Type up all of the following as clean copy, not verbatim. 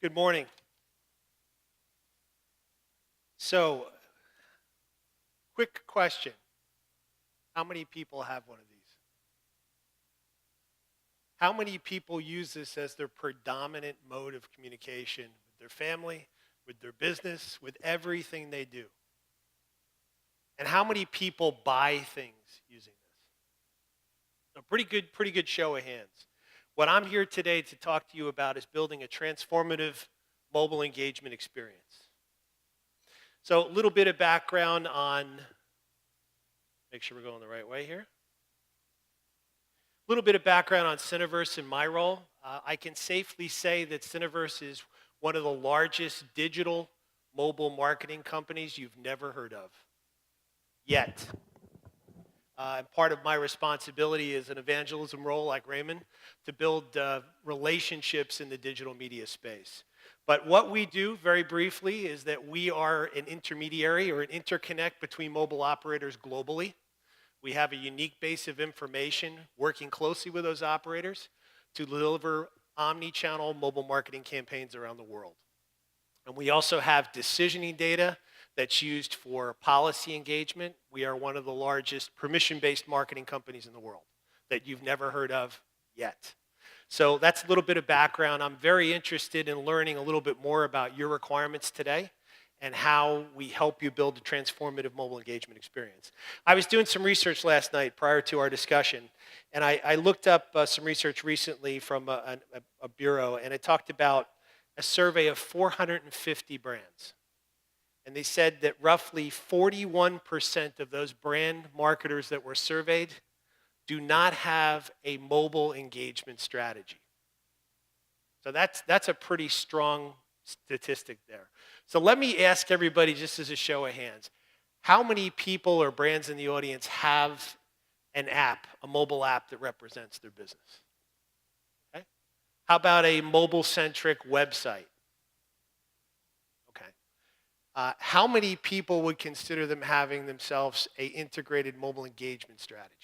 Good morning. So, quick question. How many people have one of these? How many people use this as their predominant mode of communication with their family, with their business, with everything they do? And how many people buy things using this? A pretty good show of hands. What I'm here today to talk to you about is building a transformative mobile engagement experience. So, a little bit of background on, make sure we're going the right way here. A little bit of background on Syniverse and my role. I can safely say that Syniverse is one of the largest digital mobile marketing companies you've never heard of yet. And part of my responsibility is an evangelism role like Raymond to build relationships in the digital media space. But what we do, very briefly, is that we are an intermediary or an interconnect between mobile operators globally. We have a unique base of information working closely with those operators to deliver omni-channel mobile marketing campaigns around the world. And we also have decisioning data that's used for policy engagement. We are one of the largest permission-based marketing companies in the world that you've never heard of yet. So that's a little bit of background. I'm very interested in learning a little bit more about your requirements today and how we help you build a transformative mobile engagement experience. I was doing some research last night prior to our discussion, and I looked up some research recently from a bureau, and it talked about a survey of 450 brands. And they said that roughly 41% of those brand marketers that were surveyed do not have a mobile engagement strategy. So that's a pretty strong statistic there. So let me ask everybody, just as a show of hands, how many people or brands in the audience have an app, a mobile app that represents their business? Okay. How about a mobile-centric website? Okay. How many people would consider them having themselves an integrated mobile engagement strategy?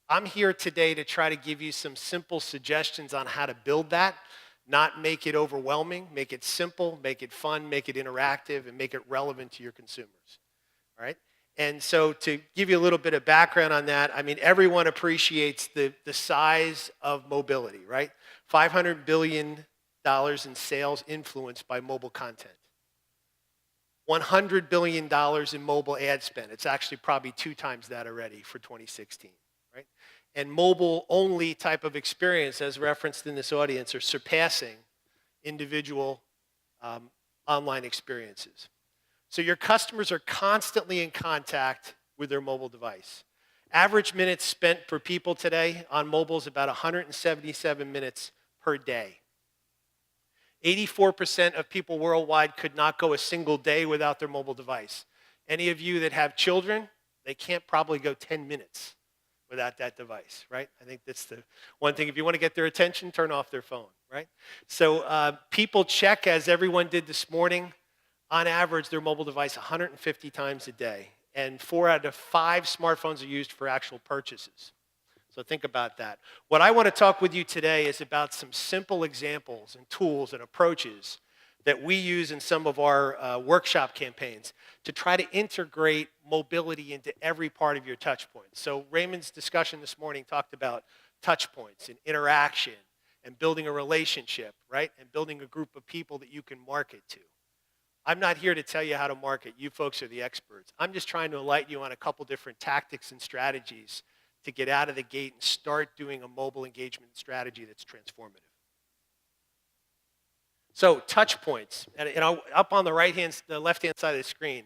I'm here today to try to give you some simple suggestions on how to build that, not make it overwhelming, make it simple, make it fun, make it interactive, and make it relevant to your consumers. All right? And so to give you a little bit of background on that, I mean, everyone appreciates the size of mobility, right? $500 billion in sales influenced by mobile content. $100 billion in mobile ad spend. It's actually probably 2 times that already for 2016. Right? And mobile-only type of experience, as referenced in this audience, are surpassing individual online experiences. So your customers are constantly in contact with their mobile device. Average minutes spent per people today on mobile is about 177 minutes per day. 84% of people worldwide could not go a single day without their mobile device. Any of you that have children, they can't probably go 10 minutes without that device, right? I think that's the one thing. If you want to get their attention, turn off their phone, right? So people check, as everyone did this morning, on average, their mobile device 150 times a day. And 4 out of 5 smartphones are used for actual purchases. So think about that. What I want to talk with you today is about some simple examples and tools and approaches that we use in some of our workshop campaigns to try to integrate mobility into every part of your touch point. So Raymond's discussion this morning talked about touch points and interaction and building a relationship, right? And building a group of people that you can market to. I'm not here to tell you how to market. You folks are the experts. I'm just trying to enlighten you on a couple different tactics and strategies to get out of the gate and start doing a mobile engagement strategy that's transformative. So touch points, and up on the left-hand side of the screen,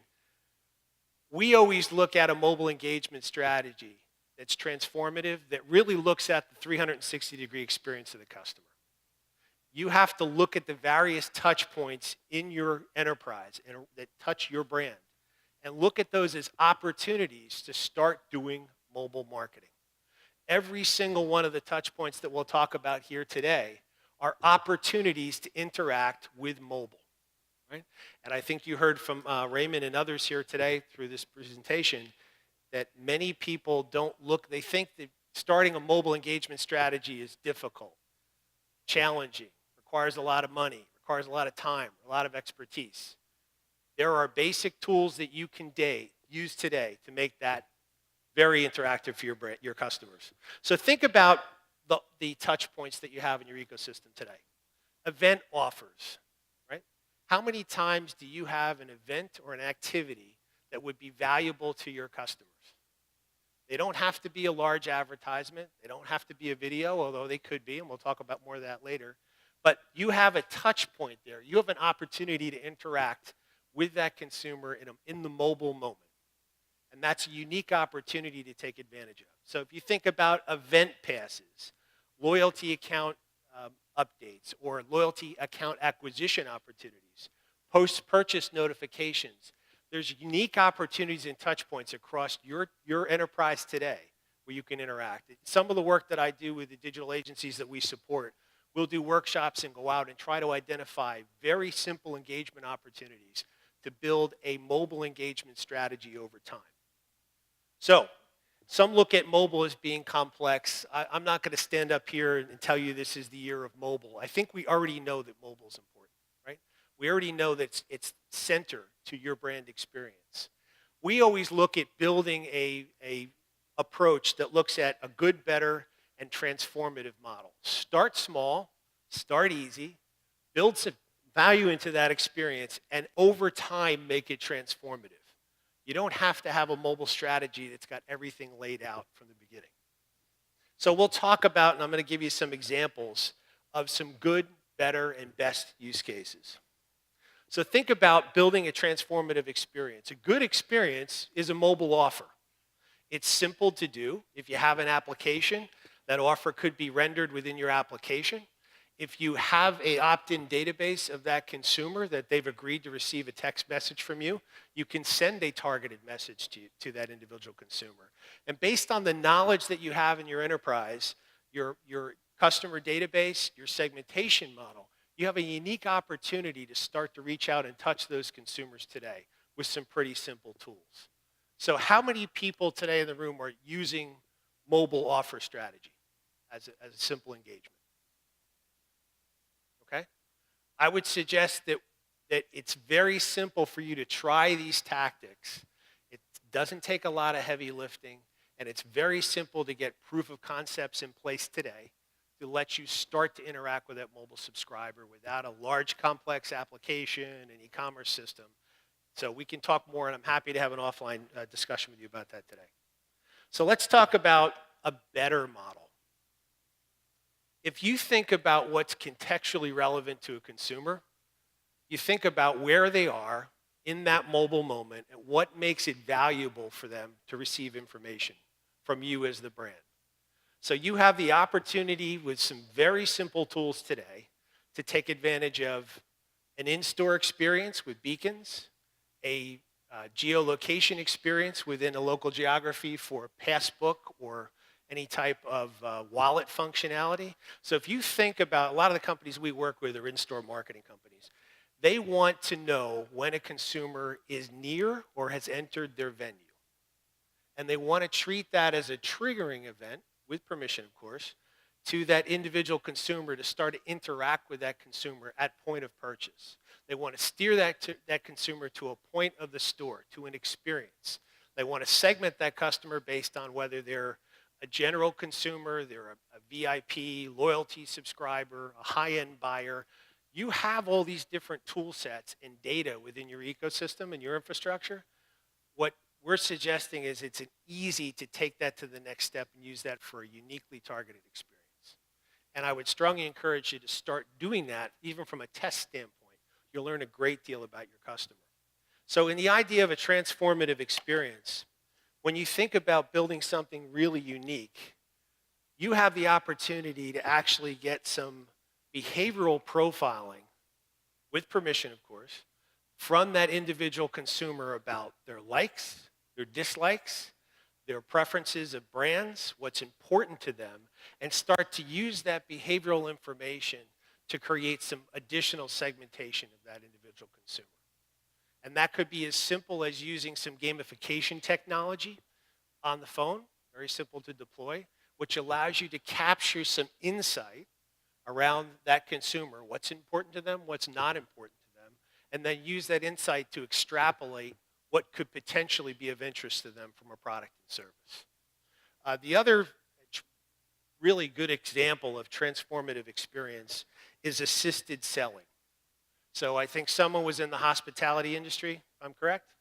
we always look at a mobile engagement strategy that's transformative, that really looks at the 360-degree experience of the customer. You have to look at the various touch points in your enterprise that touch your brand, and look at those as opportunities to start doing mobile marketing. Every single one of the touch points that we'll talk about here today are opportunities to interact with mobile, right? And I think you heard from Raymond and others here today through this presentation that many people they think that starting a mobile engagement strategy is difficult. challenging, requires a lot of money, requires a lot of time, a lot of expertise. There are basic tools that you can use today to make that very interactive for your customers. So think about the touch points that you have in your ecosystem today. Event offers, right? How many times do you have an event or an activity that would be valuable to your customers? They don't have to be a large advertisement. They don't have to be a video, although they could be, and we'll talk about more of that later. But you have a touch point there. You have an opportunity to interact with that consumer in the mobile moment. And that's a unique opportunity to take advantage of. So if you think about event passes, loyalty account updates, or loyalty account acquisition opportunities, post-purchase notifications, there's unique opportunities and touch points across your enterprise today where you can interact. Some of the work that I do with the digital agencies that we support, we'll do workshops and go out and try to identify very simple engagement opportunities to build a mobile engagement strategy over time. So, some look at mobile as being complex. I'm not going to stand up here and tell you this is the year of mobile. I think we already know that mobile is important, right? We already know that it's center to your brand experience. We always look at building a approach that looks at a good, better, and transformative model. Start small, start easy, build some value into that experience, and over time make it transformative. You don't have to have a mobile strategy that's got everything laid out from the beginning. So we'll talk about, and I'm going to give you some examples of some good, better, and best use cases. So think about building a transformative experience. A good experience is a mobile offer. It's simple to do. If you have an application, that offer could be rendered within your application. If you have an opt-in database of that consumer that they've agreed to receive a text message from you, you can send a targeted message to that individual consumer. And based on the knowledge that you have in your enterprise, your customer database, your segmentation model, you have a unique opportunity to start to reach out and touch those consumers today with some pretty simple tools. So how many people today in the room are using mobile offer strategy as a simple engagement? Okay? I would suggest that it's very simple for you to try these tactics. It doesn't take a lot of heavy lifting, and it's very simple to get proof of concepts in place today to let you start to interact with that mobile subscriber without a large, complex application and e-commerce system. So we can talk more, and I'm happy to have an offline discussion with you about that today. So let's talk about a better model. If you think about what's contextually relevant to a consumer, you think about where they are in that mobile moment and what makes it valuable for them to receive information from you as the brand. So you have the opportunity with some very simple tools today to take advantage of an in-store experience with beacons, a geolocation experience within a local geography for a passbook or any type of wallet functionality. So if you think about a lot of the companies we work with are in-store marketing companies. They want to know when a consumer is near or has entered their venue. And they want to treat that as a triggering event, with permission of course, to that individual consumer to start to interact with that consumer at point of purchase. They want to steer that consumer to a point of the store, to an experience. They want to segment that customer based on whether they're a general consumer, they're a VIP, loyalty subscriber, a high-end buyer. You have all these different tool sets and data within your ecosystem and your infrastructure. What we're suggesting is it's easy to take that to the next step and use that for a uniquely targeted experience. And I would strongly encourage you to start doing that even from a test standpoint. You'll learn a great deal about your customer. So in the idea of a transformative experience, when you think about building something really unique, you have the opportunity to actually get some behavioral profiling, with permission of course, from that individual consumer about their likes, their dislikes, their preferences of brands, what's important to them, and start to use that behavioral information to create some additional segmentation of that individual consumer. And that could be as simple as using some gamification technology on the phone, very simple to deploy, which allows you to capture some insight around that consumer, what's important to them, what's not important to them, and then use that insight to extrapolate what could potentially be of interest to them from a product and service. The other really good example of transformative experience is assisted selling. So I think someone was in the hospitality industry, if I'm correct.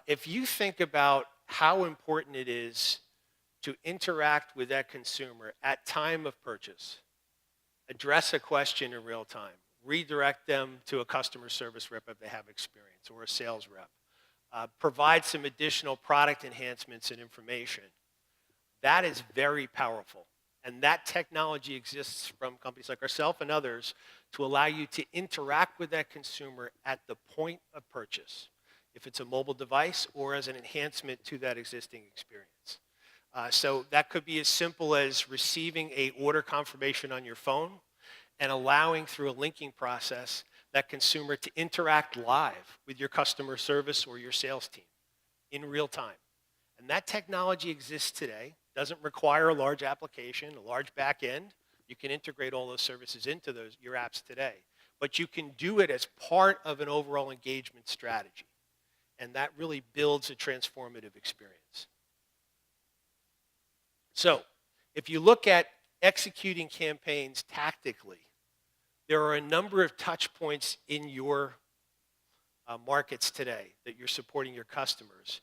If you think about how important it is to interact with that consumer at time of purchase, address a question in real time, redirect them to a customer service rep if they have experience, or a sales rep, provide some additional product enhancements and information, that is very powerful. And that technology exists from companies like ourselves and others to allow you to interact with that consumer at the point of purchase, if it's a mobile device or as an enhancement to that existing experience. So that could be as simple as receiving a order confirmation on your phone and allowing through a linking process that consumer to interact live with your customer service or your sales team in real time. And that technology exists today. Doesn't require a large application, a large back end. You can integrate all those services into your apps today. But you can do it as part of an overall engagement strategy. And that really builds a transformative experience. So, if you look at executing campaigns tactically, there are a number of touch points in your markets today that you're supporting your customers.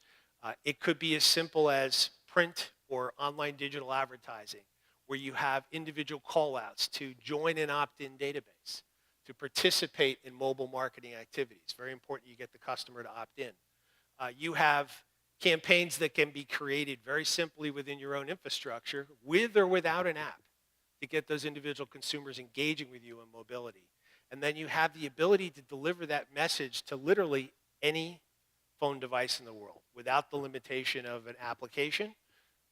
It could be as simple as print or online digital advertising, where you have individual call-outs to join an opt-in database, to participate in mobile marketing activities. Very important you get the customer to opt in. You have campaigns that can be created very simply within your own infrastructure, with or without an app, to get those individual consumers engaging with you in mobility. And then you have the ability to deliver that message to literally any phone device in the world without the limitation of an application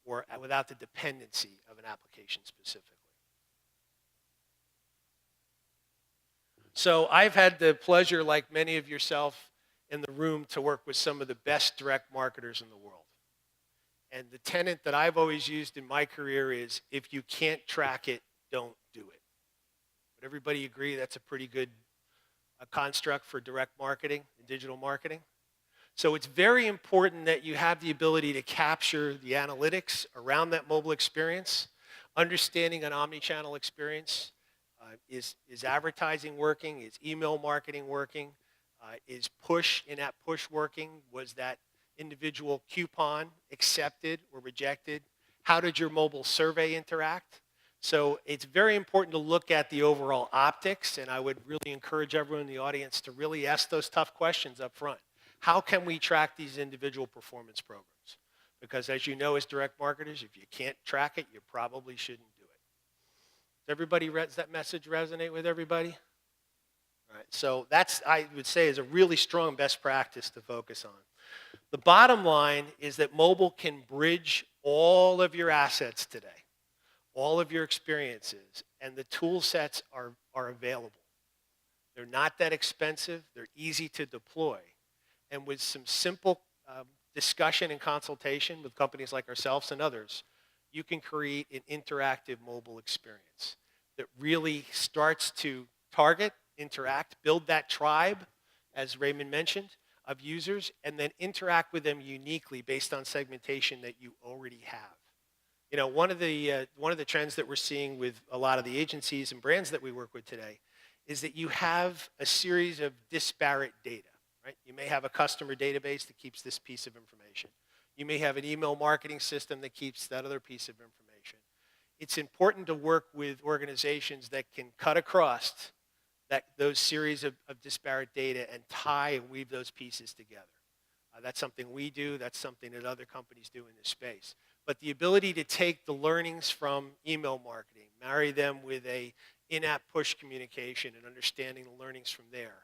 or without the dependency of an application specifically. So I've had the pleasure, like many of yourself in the room, to work with some of the best direct marketers in the world. And the tenet that I've always used in my career is, if you can't track it, don't do it. Would everybody agree that's a pretty good construct for direct marketing and digital marketing? So it's very important that you have the ability to capture the analytics around that mobile experience, understanding an omni-channel experience. Is advertising working? Is email marketing working? Is in-app push working? Was that individual coupon accepted or rejected? How did your mobile survey interact? So it's very important to look at the overall optics, and I would really encourage everyone in the audience to really ask those tough questions up front. How can we track these individual performance programs? Because as you know, as direct marketers, if you can't track it, you probably shouldn't do it. Does that message resonate with everybody? All right, so that's, I would say, is a really strong best practice to focus on. The bottom line is that mobile can bridge all of your assets today, all of your experiences, and the tool sets are available. They're not that expensive. They're easy to deploy. And with some simple discussion and consultation with companies like ourselves and others, you can create an interactive mobile experience that really starts to target, interact, build that tribe, as Raymond mentioned, of users, and then interact with them uniquely based on segmentation that you already have. You know, one of the trends that we're seeing with a lot of the agencies and brands that we work with today is that you have a series of disparate data. Right? You may have a customer database that keeps this piece of information. You may have an email marketing system that keeps that other piece of information. It's important to work with organizations that can cut across those series of disparate data and tie and weave those pieces together. That's something we do. That's something that other companies do in this space. But the ability to take the learnings from email marketing, marry them with a in-app push communication and understanding the learnings from there,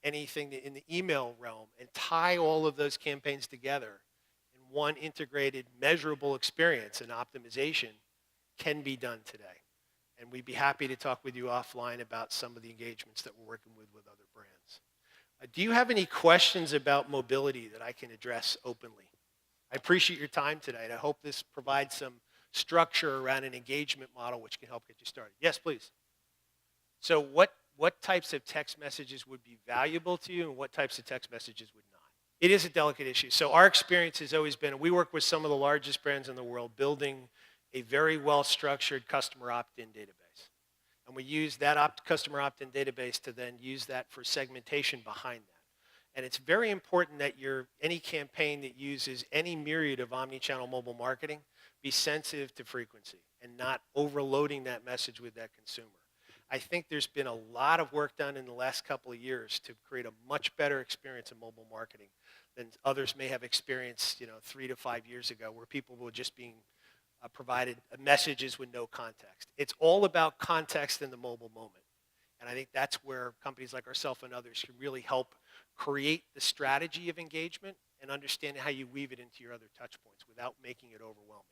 anything in the email realm, and tie all of those campaigns together in one integrated, measurable experience and optimization can be done today. And we'd be happy to talk with you offline about some of the engagements that we're working with other brands. Do you have any questions about mobility that I can address openly? I appreciate your time today, and I hope this provides some structure around an engagement model which can help get you started. Yes, please. So what types of text messages would be valuable to you and what types of text messages would not? It is a delicate issue. So our experience has always been, we work with some of the largest brands in the world building a very well-structured customer opt-in database. And we use that customer opt-in database to then use that for segmentation behind that. And it's very important that any campaign that uses any myriad of omni-channel mobile marketing be sensitive to frequency and not overloading that message with that consumer. I think there's been a lot of work done in the last couple of years to create a much better experience in mobile marketing than others may have experienced, 3 to 5 years ago, where people were just being provided messages with no context. It's all about context in the mobile moment. And I think that's where companies like ourselves and others can really help create the strategy of engagement and understanding how you weave it into your other touch points without making it overwhelming.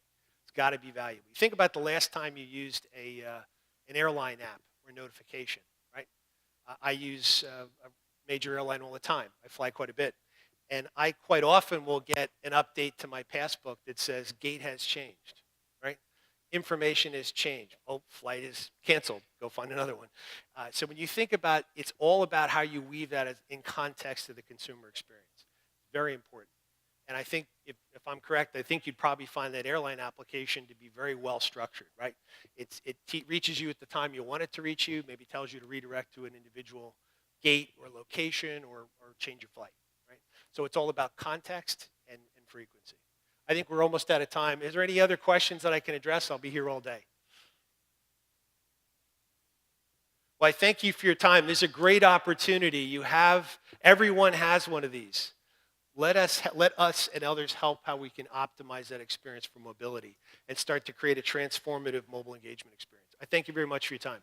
It's got to be valuable. You think about the last time you used an airline app or notification, right? I use a major airline all the time. I fly quite a bit. And I quite often will get an update to my passbook that says gate has changed, right? Information has changed. Oh, flight is canceled. Go find another one. So when you think about, it's all about how you weave that in context to the consumer experience. Very important. And I think, if I'm correct, I think you'd probably find that airline application to be very well structured, right? It reaches you at the time you want it to reach you, maybe tells you to redirect to an individual gate or location or change your flight, right? So it's all about context and frequency. I think we're almost out of time. Is there any other questions that I can address? I'll be here all day. Well, I thank you for your time. This is a great opportunity. Everyone has one of these. Let us and others help how we can optimize that experience for mobility and start to create a transformative mobile engagement experience. I thank you very much for your time.